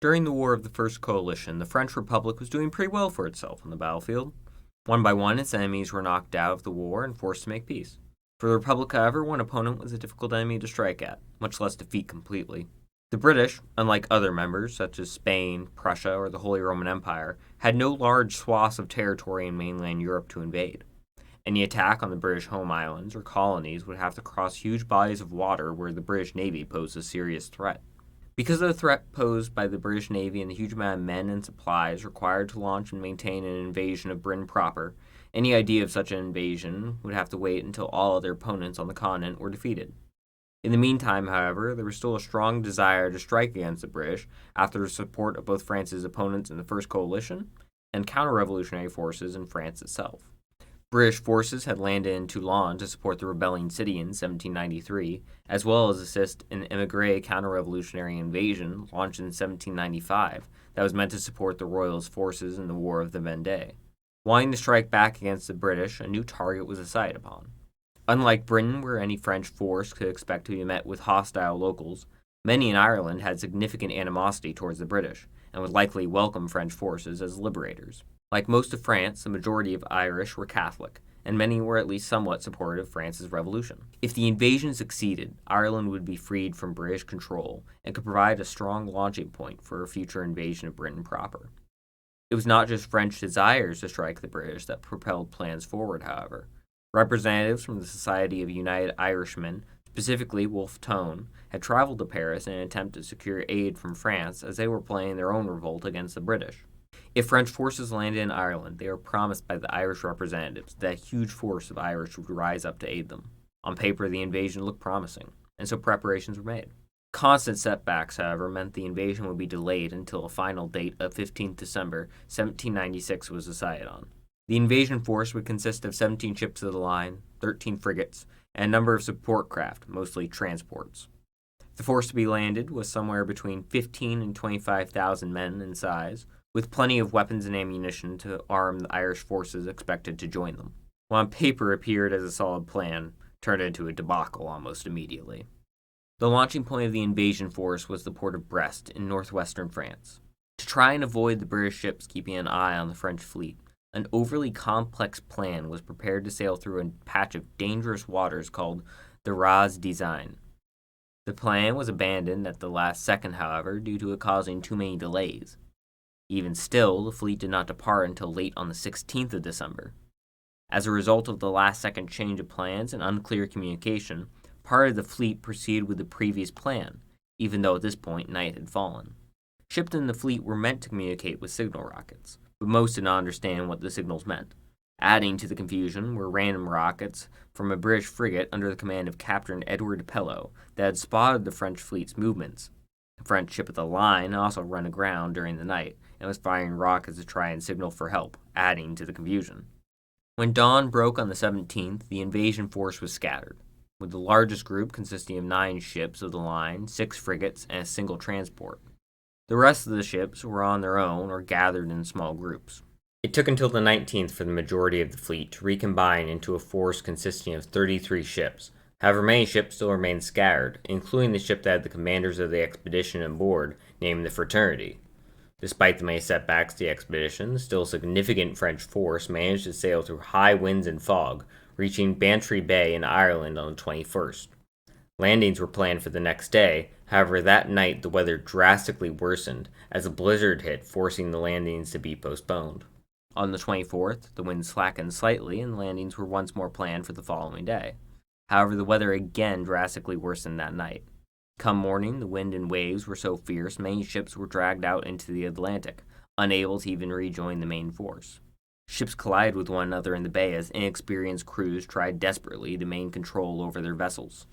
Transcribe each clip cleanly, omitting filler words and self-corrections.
During the War of the First Coalition, the French Republic was doing pretty well for itself on the battlefield. One by one, its enemies were knocked out of the war and forced to make peace. For the Republic, however, one opponent was a difficult enemy to strike at, much less defeat completely. The British, unlike other members such as Spain, Prussia, or the Holy Roman Empire, had no large swaths of territory in mainland Europe to invade. Any attack on the British home islands or colonies would have to cross huge bodies of water where the British Navy posed a serious threat. Because of the threat posed by the British Navy and the huge amount of men and supplies required to launch and maintain an invasion of Britain proper, any idea of such an invasion would have to wait until all other opponents on the continent were defeated. In the meantime, however, there was still a strong desire to strike against the British after the support of both France's opponents in the First Coalition and counter-revolutionary forces in France itself. British forces had landed in Toulon to support the rebelling city in 1793, as well as assist an émigré counter-revolutionary invasion launched in 1795 that was meant to support the Royalist forces in the War of the Vendée. Wanting to strike back against the British, a new target was decided upon. Unlike Britain, where any French force could expect to be met with hostile locals, many in Ireland had significant animosity towards the British and would likely welcome French forces as liberators. Like most of France, the majority of Irish were Catholic, and many were at least somewhat supportive of France's revolution. If the invasion succeeded, Ireland would be freed from British control and could provide a strong launching point for a future invasion of Britain proper. It was not just French desires to strike the British that propelled plans forward, however. Representatives from the Society of United Irishmen, specifically Wolfe Tone, had traveled to Paris in an attempt to secure aid from France as they were planning their own revolt against the British. If French forces landed in Ireland, they were promised by the Irish representatives that a huge force of Irish would rise up to aid them. On paper, the invasion looked promising, and so preparations were made. Constant setbacks, however, meant the invasion would be delayed until a final date of 15th December 1796 was decided on. The invasion force would consist of 17 ships of the line, 13 frigates, and a number of support craft, mostly transports. The force to be landed was somewhere between 15 and 25,000 men in size, with plenty of weapons and ammunition to arm the Irish forces expected to join them. What on paper appeared as a solid plan turned into a debacle almost immediately. The launching point of the invasion force was the port of Brest in northwestern France. To try and avoid the British ships keeping an eye on the French fleet, an overly complex plan was prepared to sail through a patch of dangerous waters called the Raz Design. The plan was abandoned at the last second, however, due to it causing too many delays. Even still, the fleet did not depart until late on the 16th of December. As a result of the last-second change of plans and unclear communication, part of the fleet proceeded with the previous plan, even though at this point night had fallen. Ships in the fleet were meant to communicate with signal rockets, but most did not understand what the signals meant. Adding to the confusion were random rockets from a British frigate under the command of Captain Edward Pellew that had spotted the French fleet's movements. A French ship of the line also run aground during the night and was firing rockets to try and signal for help, adding to the confusion. When dawn broke on the 17th, the invasion force was scattered, with the largest group consisting of 9 ships of the line, 6 frigates, and a single transport. The rest of the ships were on their own or gathered in small groups. It took until the 19th for the majority of the fleet to recombine into a force consisting of 33 ships. However, many ships still remained scattered, including the ship that had the commanders of the expedition aboard, named the Fraternity. Despite the many setbacks to the expedition, still a significant French force managed to sail through high winds and fog, reaching Bantry Bay in Ireland on the 21st. Landings were planned for the next day, however that night the weather drastically worsened as a blizzard hit, forcing the landings to be postponed. On the 24th, the wind slackened slightly and landings were once more planned for the following day. However, the weather again drastically worsened that night. Come morning, the wind and waves were so fierce many ships were dragged out into the Atlantic, unable to even rejoin the main force. Ships collided with one another in the bay as inexperienced crews tried desperately to maintain control over their vessels.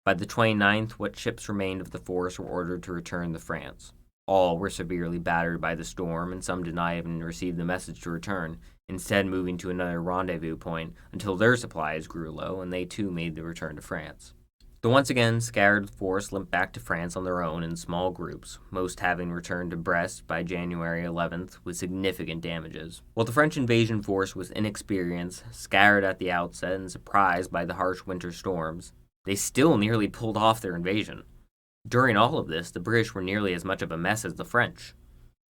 By the 29th, what ships remained of the force were ordered to return to France. All were severely battered by the storm, and some did not even receive the message to return, instead moving to another rendezvous point until their supplies grew low and they too made the return to France. The once again scattered force limped back to France on their own in small groups, most having returned to Brest by January 11th with significant damages. While the French invasion force was inexperienced, scattered at the outset, and surprised by the harsh winter storms, they still nearly pulled off their invasion. During all of this, the British were nearly as much of a mess as the French.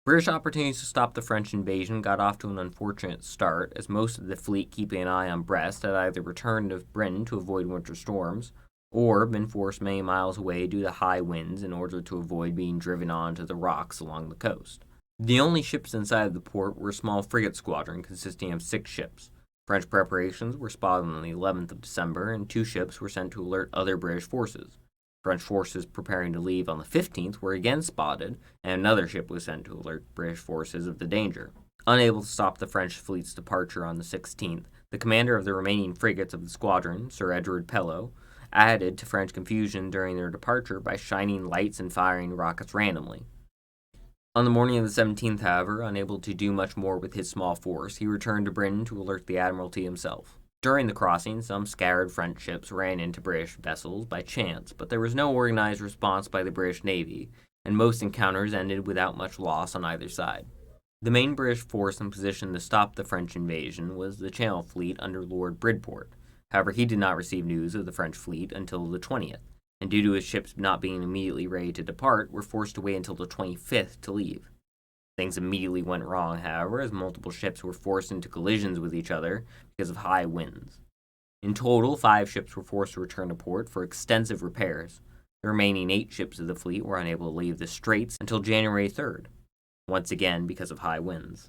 British opportunities to stop the French invasion got off to an unfortunate start, as most of the fleet keeping an eye on Brest had either returned to Britain to avoid winter storms, or been forced many miles away due to high winds in order to avoid being driven onto the rocks along the coast. The only ships inside of the port were a small frigate squadron consisting of 6 ships. French preparations were spotted on the 11th of December, and 2 ships were sent to alert other British forces. French forces preparing to leave on the 15th were again spotted, and another ship was sent to alert British forces of the danger. Unable to stop the French fleet's departure on the 16th, the commander of the remaining frigates of the squadron, Sir Edward Pellew, added to French confusion during their departure by shining lights and firing rockets randomly. On the morning of the 17th, however, unable to do much more with his small force, he returned to Britain to alert the Admiralty himself. During the crossing, some scattered French ships ran into British vessels by chance, but there was no organized response by the British Navy, and most encounters ended without much loss on either side. The main British force in position to stop the French invasion was the Channel Fleet under Lord Bridport. However, he did not receive news of the French fleet until the 20th, and due to his ships not being immediately ready to depart, were forced to wait until the 25th to leave. Things immediately went wrong, however, as multiple ships were forced into collisions with each other because of high winds. In total, 5 ships were forced to return to port for extensive repairs. The remaining 8 ships of the fleet were unable to leave the Straits until January 3rd, once again because of high winds.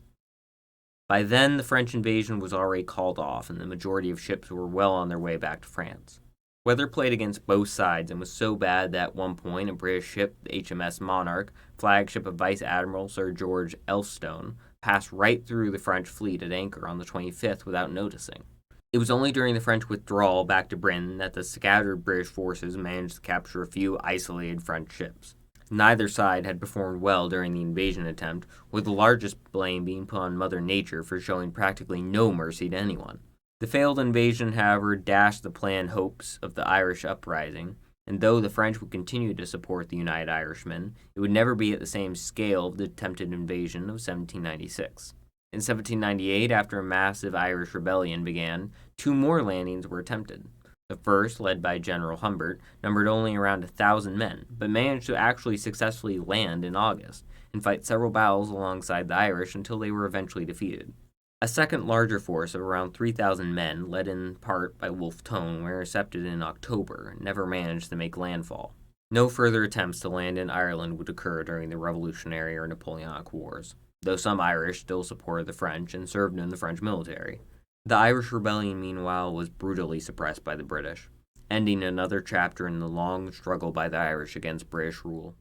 By then, the French invasion was already called off, and the majority of ships were well on their way back to France. Weather played against both sides and was so bad that at one point a British ship, the HMS Monarch, flagship of Vice Admiral Sir George Elphinstone, passed right through the French fleet at anchor on the 25th without noticing. It was only during the French withdrawal back to Britain that the scattered British forces managed to capture a few isolated French ships. Neither side had performed well during the invasion attempt, with the largest blame being put on Mother Nature for showing practically no mercy to anyone. The failed invasion, however, dashed the planned hopes of the Irish uprising, and though the French would continue to support the United Irishmen, it would never be at the same scale of the attempted invasion of 1796. In 1798, after a massive Irish rebellion began, 2 more landings were attempted. The first, led by General Humbert, numbered only around 1,000 men, but managed to actually successfully land in August and fight several battles alongside the Irish until they were eventually defeated. A second larger force of around 3,000 men, led in part by Wolfe Tone, were intercepted in October and never managed to make landfall. No further attempts to land in Ireland would occur during the Revolutionary or Napoleonic Wars, though some Irish still supported the French and served in the French military. The Irish Rebellion, meanwhile, was brutally suppressed by the British, ending another chapter in the long struggle by the Irish against British rule.